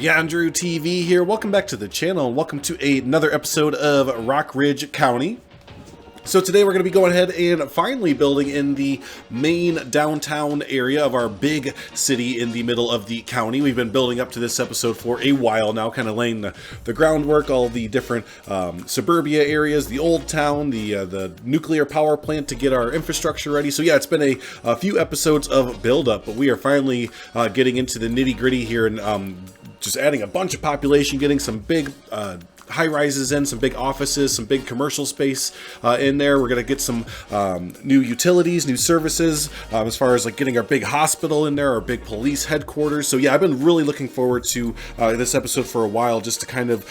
Andrew TV here. Welcome back to the channel and welcome to another episode of Rockridge County. So today we're going to be going ahead and finally building in the main downtown area of our big city in the middle of the county. We've been building up to this episode for a while now, kind of laying the groundwork, all the different suburbia areas, the old town, the nuclear power plant to get our infrastructure ready. So yeah, it's been a few episodes of build up, but we are finally getting into the nitty gritty here and just adding a bunch of population, getting some big high rises in, some big offices, some big commercial space in there. We're going to get some new utilities, new services, as far as like getting our big hospital in there, our big police headquarters. So yeah, I've been really looking forward to this episode for a while, just to kind of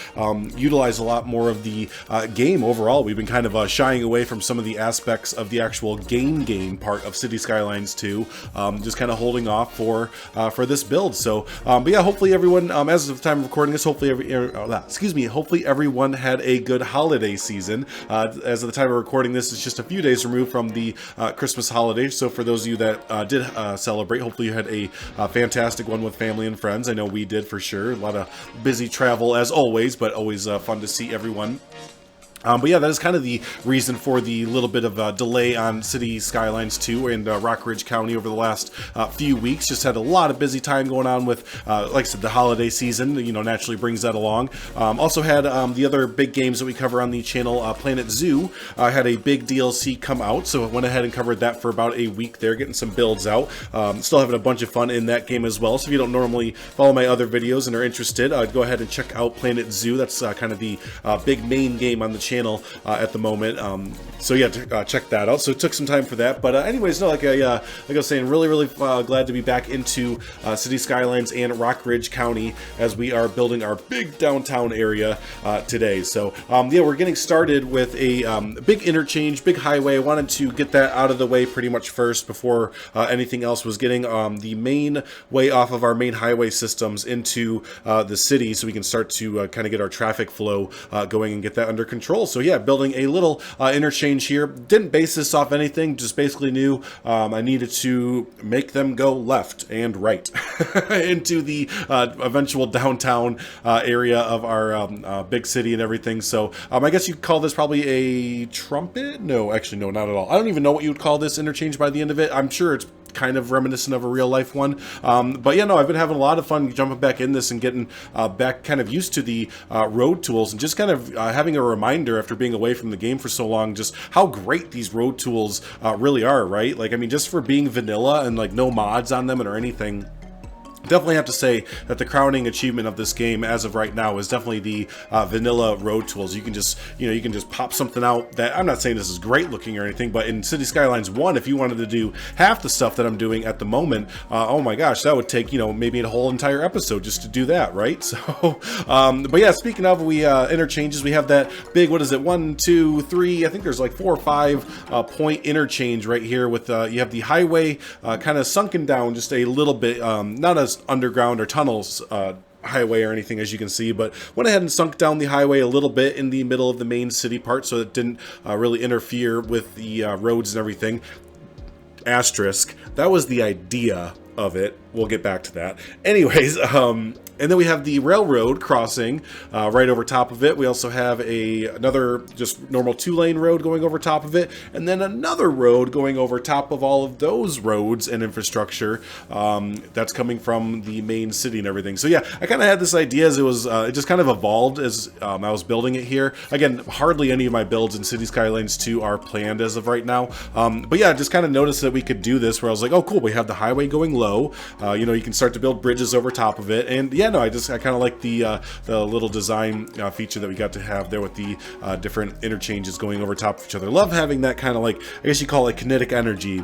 utilize a lot more of the game overall. We've been kind of shying away from some of the aspects of the actual game part of Cities Skylines 2, just kind of holding off for this build. So, but yeah, hopefully everyone, as of the time of recording this, hopefully everyone had a good holiday season. As of the time of recording this, it's just a few days removed from the Christmas holiday. So for those of you that did celebrate, hopefully you had a fantastic one with family and friends. I know we did for sure. A lot of busy travel as always, but always fun to see everyone. But yeah, that is kind of the reason for the little bit of delay on Cities Skylines 2 and Rockridge County over the last few weeks. Just had a lot of busy time going on with, like I said, the holiday season, you know, naturally brings that along. Also had the other big games that we cover on the channel, Planet Zoo, had a big DLC come out, so I went ahead and covered that for about a week there, getting some builds out. Still having a bunch of fun in that game as well, so if you don't normally follow my other videos and are interested, go ahead and check out Planet Zoo. That's kind of the big main game on the channel at the moment. So yeah, check that out. So it took some time for that, but anyways, no, like I was saying, really glad to be back into Cities Skylines and Rockridge County as we are building our big downtown area today. So yeah, we're getting started with a big interchange, big highway. I wanted to get that out of the way pretty much first before anything else, was getting the main way off of our main highway systems into the city, so we can start to kind of get our traffic flow going and get that under control. So yeah, building a little interchange here. Didn't base this off anything, just basically knew I needed to make them go left and right into the eventual downtown area of our big city and everything. So I guess you'd call this probably a trumpet? No, actually, no, not at all. I don't even know what you would call this interchange by the end of it. I'm sure it's kind of reminiscent of a real life one, but yeah, no, I've been having a lot of fun jumping back in this and getting back kind of used to the road tools, and just kind of having a reminder after being away from the game for so long, just how great these road tools really are, right? Like, I mean, just for being vanilla and like no mods on them or anything, definitely have to say that the crowning achievement of this game as of right now is definitely the vanilla road tools. You can just, you know, you can just pop something out that, I'm not saying this is great looking or anything, but in Cities Skylines 1, if you wanted to do half the stuff that I'm doing at the moment, oh my gosh, that would take, you know, maybe a whole entire episode just to do that, right? So, but yeah, speaking of, we interchanges, we have that big, what is it, 1, 2, 3, I think there's like 4 or 5 point interchange right here with, you have the highway kind of sunken down just a little bit, not as underground or tunnels highway or anything, as you can see, but went ahead and sunk down the highway a little bit in the middle of the main city part, so it didn't really interfere with the roads and everything. Asterisk, that was the idea of it. We'll get back to that. Anyways, and then we have the railroad crossing right over top of it. We also have another just normal 2-lane road going over top of it, and then another road going over top of all of those roads and infrastructure that's coming from the main city and everything. So yeah, I kind of had this idea as it just kind of evolved as I was building it here. Again, hardly any of my builds in Cities Skylines 2 are planned as of right now. But yeah, I just kind of noticed that we could do this where I was like, oh cool, we have the highway going low. You know, you can start to build bridges over top of it, and yeah, no, I kind of like the little design feature that we got to have there with the different interchanges going over top of each other. Love having that kind of, like, I guess you call it kinetic energy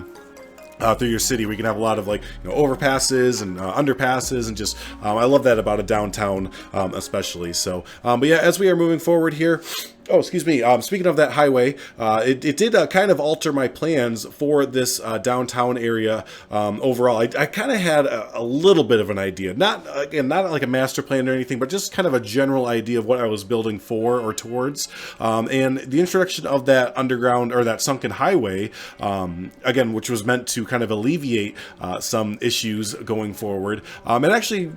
through your city. We can have a lot of, like, you know, overpasses and underpasses, and just I love that about a downtown especially. So but yeah, as we are moving forward here, oh, excuse me. Speaking of that highway, it did kind of alter my plans for this downtown area overall. I kind of had a little bit of an idea, not like a master plan or anything, but just kind of a general idea of what I was building for or towards. And the introduction of that underground, or that sunken highway, again, which was meant to kind of alleviate some issues going forward. And actually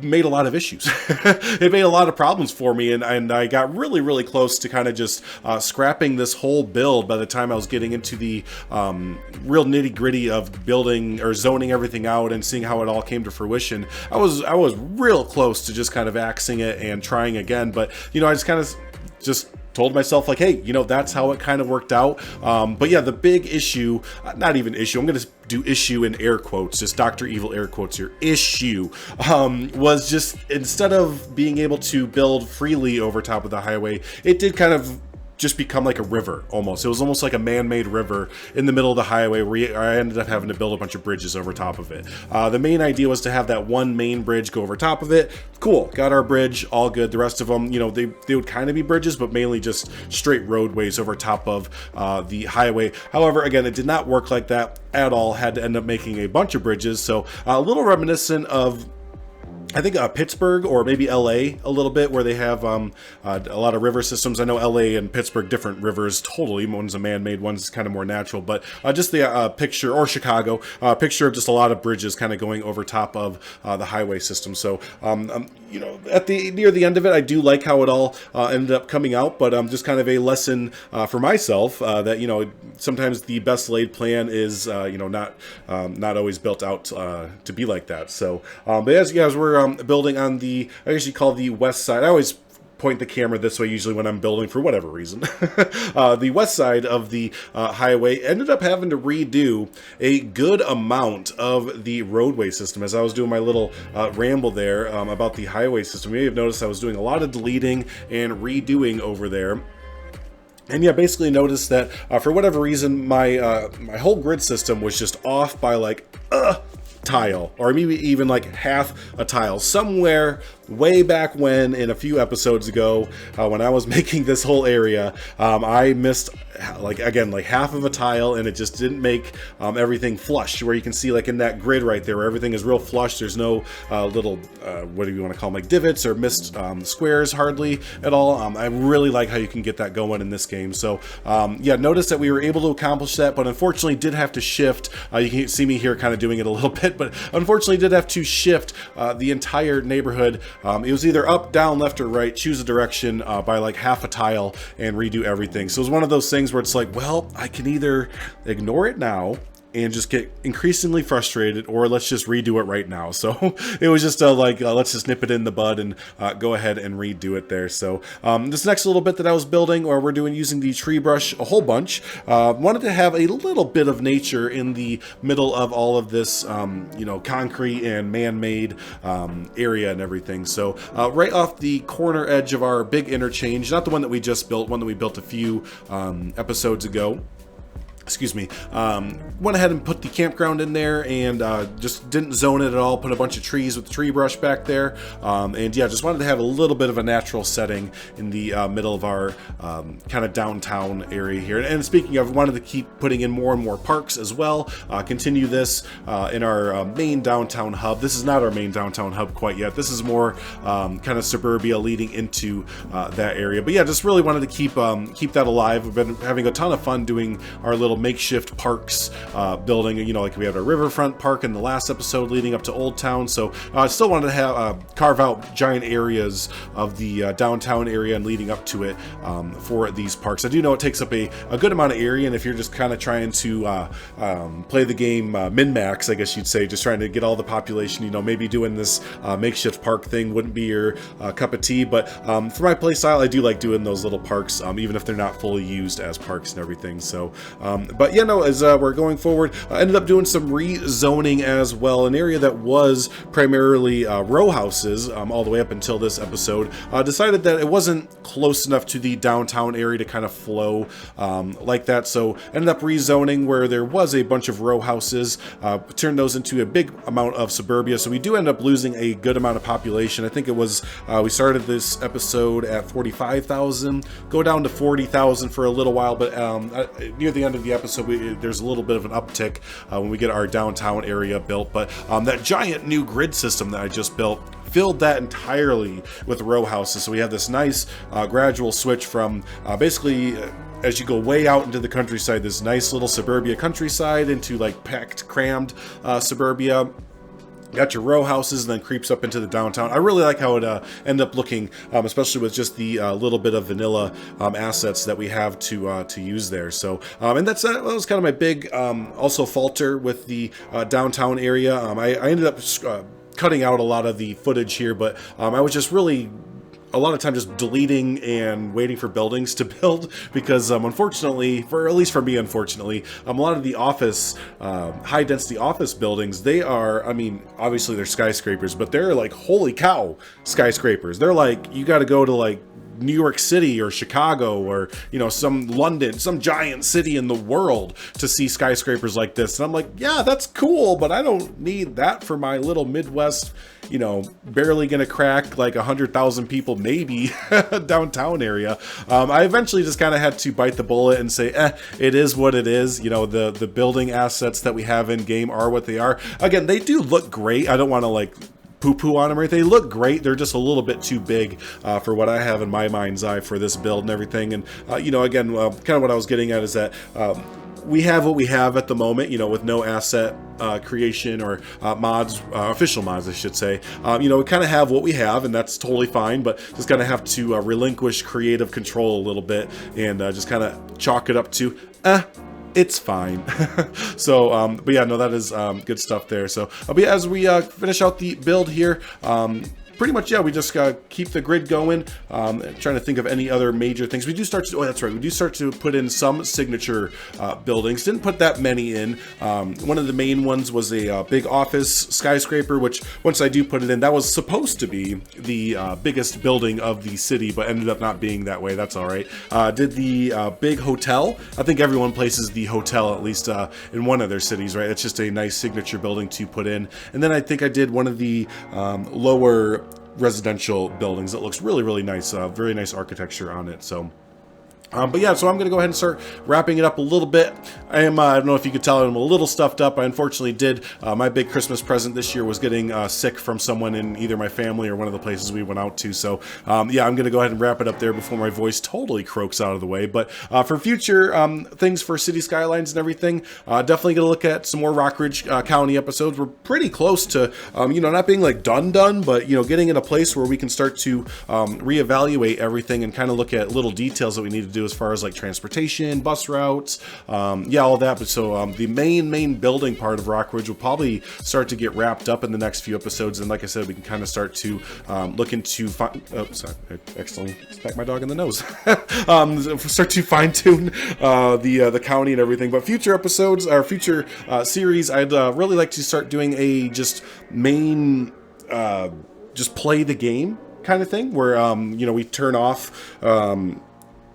made a lot of issues. It made a lot of problems for me, and I got really, really close to kind of just scrapping this whole build by the time I was getting into the real nitty-gritty of building or zoning everything out and seeing how it all came to fruition. I was real close to just kind of axing it and trying again, but you know, I just kind of just told myself like, hey, you know, that's how it kind of worked out. But yeah, the big issue, not even issue, I'm going to do issue in air quotes, just Dr. Evil air quotes here, issue, was just instead of being able to build freely over top of the highway, it did kind of just become like a river almost. It was almost like a man-made river in the middle of the highway where I ended up having to build a bunch of bridges over top of it. The main idea was to have that one main bridge go over top of it. Cool, got our bridge, all good. The rest of them, you know, they would kind of be bridges, but mainly just straight roadways over top of the highway. However, again, it did not work like that at all. Had to end up making a bunch of bridges. So a little reminiscent of, I think Pittsburgh or maybe LA a little bit, where they have a lot of river systems. I know LA and Pittsburgh, different rivers totally. One's a man-made, one's kind of more natural, but just the picture, or Chicago, picture of just a lot of bridges kind of going over top of the highway system. So, you know, near the end of it, I do like how it all ended up coming out, but just kind of a lesson for myself that, you know, sometimes the best laid plan is, you know, not always built out to be like that. So, but as you guys were building on the, I guess you call the west side. I always point the camera this way usually when I'm building for whatever reason. The west side of the highway ended up having to redo a good amount of the roadway system. As I was doing my little ramble there about the highway system, you may have noticed I was doing a lot of deleting and redoing over there. And yeah, basically noticed that for whatever reason, my my whole grid system was just off by like tile, or maybe even like half a tile. Somewhere way back when, in a few episodes ago, when I was making this whole area, I missed like half of a tile, and it just didn't make everything flush, where you can see like in that grid right there where everything is real flush. There's no little what do you want to call them, like divots or missed squares hardly at all. I really like how you can get that going in this game. So yeah, notice that we were able to accomplish that, but unfortunately did have to shift. You can see me here kind of doing it a little bit, but unfortunately did have to shift the entire neighborhood. It was either up, down, left, or right, choose a direction by like half a tile and redo everything. So it was one of those things where it's like, well, I can either ignore it now and just get increasingly frustrated, or let's just redo it right now. So it was just let's just nip it in the bud and go ahead and redo it there. So this next little bit that I was building, or we're doing using the tree brush a whole bunch, wanted to have a little bit of nature in the middle of all of this, you know, concrete and man-made area and everything. So right off the corner edge of our big interchange, not the one that we just built, one that we built a few episodes ago, excuse me, went ahead and put the campground in there and just didn't zone it at all, put a bunch of trees with the tree brush back there, and yeah, just wanted to have a little bit of a natural setting in the middle of our kind of downtown area here. And speaking of, wanted to keep putting in more and more parks as well, continue this in our main downtown hub. This is not our main downtown hub quite yet. This is more kind of suburbia leading into that area. But yeah, just really wanted to keep that alive. We've been having a ton of fun doing our little makeshift parks building. You know, like we had our riverfront park in the last episode leading up to Old Town. So I still wanted to have carve out giant areas of the downtown area and leading up to it for these parks. I do know it takes up a good amount of area, and if you're just kind of trying to play the game min-max, I guess you'd say, just trying to get all the population, you know, maybe doing this makeshift park thing wouldn't be your cup of tea. But for my play style, I do like doing those little parks, even if they're not fully used as parks and everything. So but yeah, no, as we're going forward, I ended up doing some rezoning as well. An area that was primarily row houses all the way up until this episode, decided that it wasn't close enough to the downtown area to kind of flow like that. So ended up rezoning where there was a bunch of row houses, turned those into a big amount of suburbia. So we do end up losing a good amount of population. I think it was, we started this episode at 45,000, go down to 40,000 for a little while, but near the end of the episode, there's a little bit of an uptick when we get our downtown area built. But that giant new grid system that I just built filled that entirely with row houses. So we have this nice gradual switch from basically as you go way out into the countryside, this nice little suburbia countryside into like packed, crammed suburbia. got your row houses and then creeps up into the downtown. I really like how it ended up looking, especially with just the little bit of vanilla assets that we have to use there. So, and that was kind of my big also falter with the downtown area. I ended up cutting out a lot of the footage here, but I was just really a lot of time just deleting and waiting for buildings to build because unfortunately, at least for me, unfortunately, a lot of the office, high density office buildings, they are, I mean, obviously they're skyscrapers, but they're like, holy cow, skyscrapers. They're like, you got to go to like New York City or Chicago or, you know, some London, some giant city in the world to see skyscrapers like this. And I'm like, yeah, that's cool, but I don't need that for my little Midwest, you know, barely gonna crack like 100,000 people maybe downtown area. I eventually just kind of had to bite the bullet and say, it is what it is. You know, the building assets that we have in game are what they are. Again, they do look great. I don't want to like poo-poo on them or anything. They look great. They're just a little bit too big for what I have in my mind's eye for this build and everything. And you know, again, kind of what I was getting at is that we have what we have at the moment, you know, with no asset creation or mods, official mods, I should say. You know, we kind of have what we have, and that's totally fine, but just kind of have to relinquish creative control a little bit and just kind of chalk it up to, it's fine. So, but yeah, no, that is good stuff there. So, but yeah, as we finish out the build here, pretty much, yeah, we just keep the grid going. Trying to think of any other major things. We do start to, oh, that's right, we do start to put in some signature buildings. Didn't put that many in. One of the main ones was a big office skyscraper, which once I do put it in, that was supposed to be the biggest building of the city, but ended up not being that way. That's all right. Did the big hotel. I think everyone places the hotel, at least in one of their cities, right? It's just a nice signature building to put in. And then I think I did one of the lower residential buildings that looks really, really nice. Very nice architecture on it. So but yeah, so I'm going to go ahead and start wrapping it up a little bit. I don't know if you could tell, I'm a little stuffed up. I unfortunately did. My big Christmas present this year was getting sick from someone in either my family or one of the places we went out to. So yeah, I'm going to go ahead and wrap it up there before my voice totally croaks out of the way. But for future things for City Skylines and everything, definitely going to look at some more Rockridge County episodes. We're pretty close to, you know, not being like done, but, you know, getting in a place where we can start to reevaluate everything and kind of look at little details that we need to do as far as like transportation, bus routes, yeah, all that. But so the main building part of Rockridge will probably start to get wrapped up in the next few episodes. And like I said, we can kind of start to look into sorry, I accidentally smacked my dog in the nose. Start to fine tune the county and everything. But future episodes, or future series, I'd really like to start doing a just main just play the game kind of thing, where you know, we turn off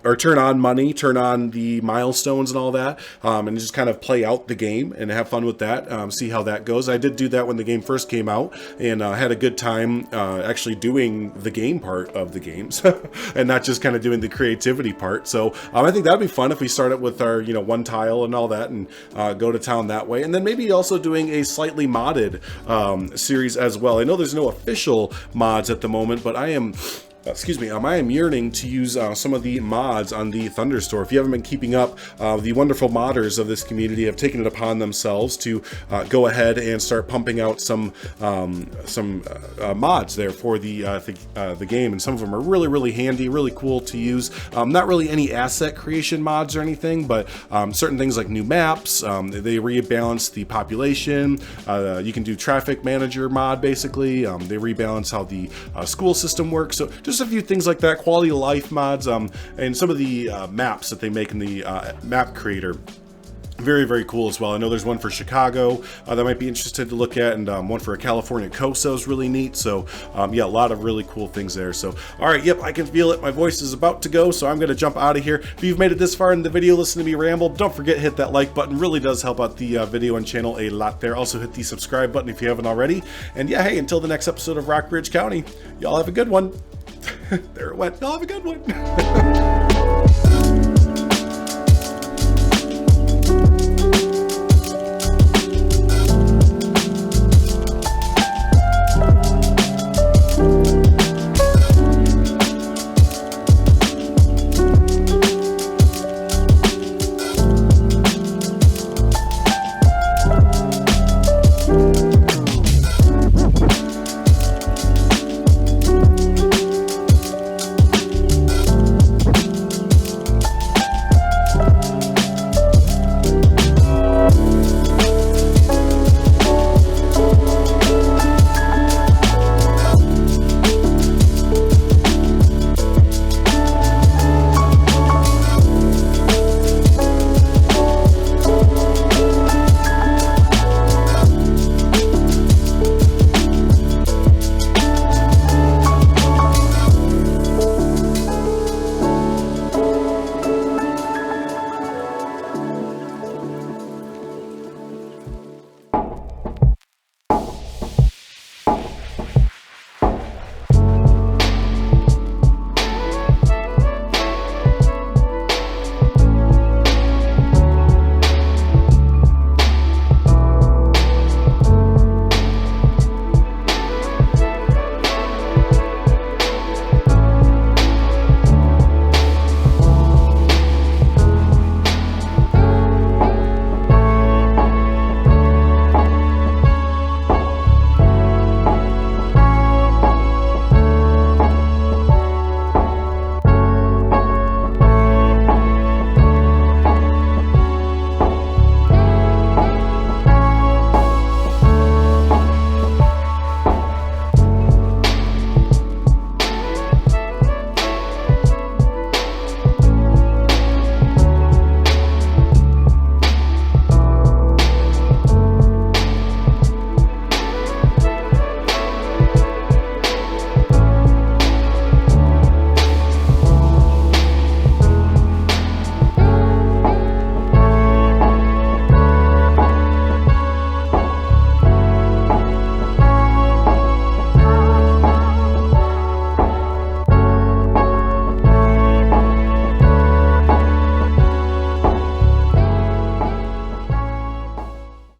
or turn on money, turn on the milestones and all that, and just kind of play out the game and have fun with that, see how that goes. I did do that when the game first came out, and had a good time actually doing the game part of the games and not just kind of doing the creativity part. So I think that'd be fun if we start it with our, you know, one tile and all that, and go to town that way. And then maybe also doing a slightly modded series as well. I know there's no official mods at the moment, but I am excuse me, I am yearning to use some of the mods on the Thunderstore. If you haven't been keeping up, the wonderful modders of this community have taken it upon themselves to go ahead and start pumping out some mods there for the game, and some of them are really, really handy, really cool to use. Not really any asset creation mods or anything, but certain things like new maps. They rebalance the population. You can do traffic manager mod, basically. They rebalance how the school system works. So just a few things like that, quality of life mods, and some of the maps that they make in the map creator. Very, very cool as well. I know there's one for Chicago that I might be interested to look at, and one for a California coast that was really neat. So yeah, a lot of really cool things there. So all right, yep, I can feel it. My voice is about to go, so I'm going to jump out of here. If you've made it this far in the video, listen to me ramble, don't forget, hit that like button. Really does help out the video and channel a lot there. Also hit the subscribe button if you haven't already. And yeah, hey, until the next episode of Rockridge County, y'all have a good one. There it went. Y'all have a good one.